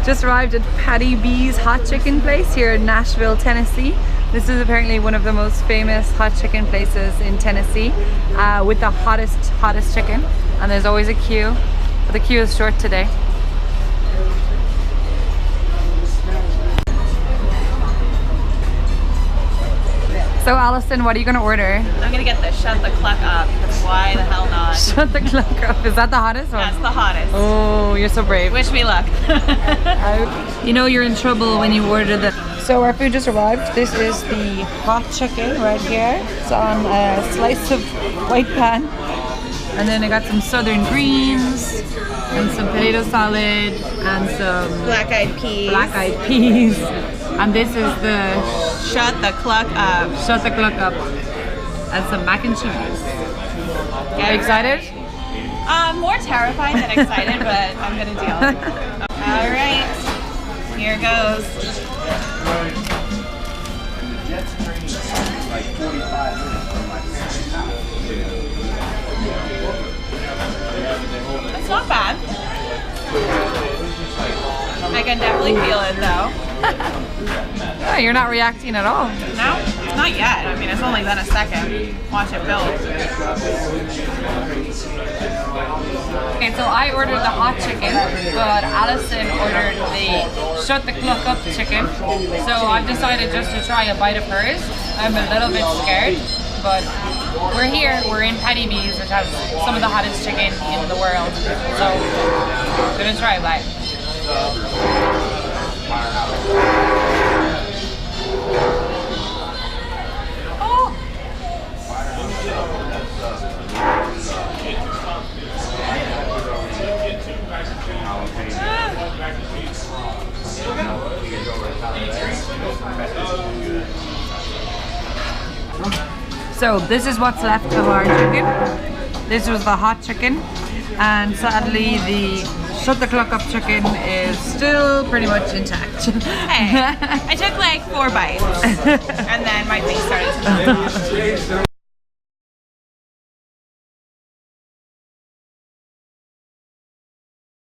Just arrived at Hattie B's hot chicken place here in Nashville, Tennessee. This is apparently one of the most famous hot chicken places in Tennessee, with the hottest chicken. And there's always a queue, but the queue is short today. So Alison, what are you gonna order? I'm gonna get the Shut The Cluck Up. Why the hell not? Shut the cluck up. Is that the hottest one? That's the hottest. Oh, you're so brave. Wish me luck. You know you're in trouble when you order the... So our food just arrived. This is the hot chicken right here. It's on a slice of white pan. And then I got some southern greens and some potato salad and some Black-eyed peas. And this is the Shut The Cluck Up. Shut the cluck up. And some mac and cheese. Are you excited? More terrified than excited, but I'm gonna deal. All right, here goes. It's not bad. I can definitely feel it though. Oh, you're not reacting at all. No, not yet. I mean, it's only been a second. Watch it build. Okay, so I ordered the hot chicken, but Alison ordered the Shut the Cluck Up chicken. So I've decided just to try a bite of hers. I'm a little bit scared, but we're here. We're in Hattie B's, which has some of the hottest chicken in the world. So I'm gonna try a bite. Oh! So this is what's left of our chicken. This was the hot chicken, and sadly the Shut the Cluck Up chicken is still pretty much intact. Hey, I took like 4 bites and then my face started to melt off.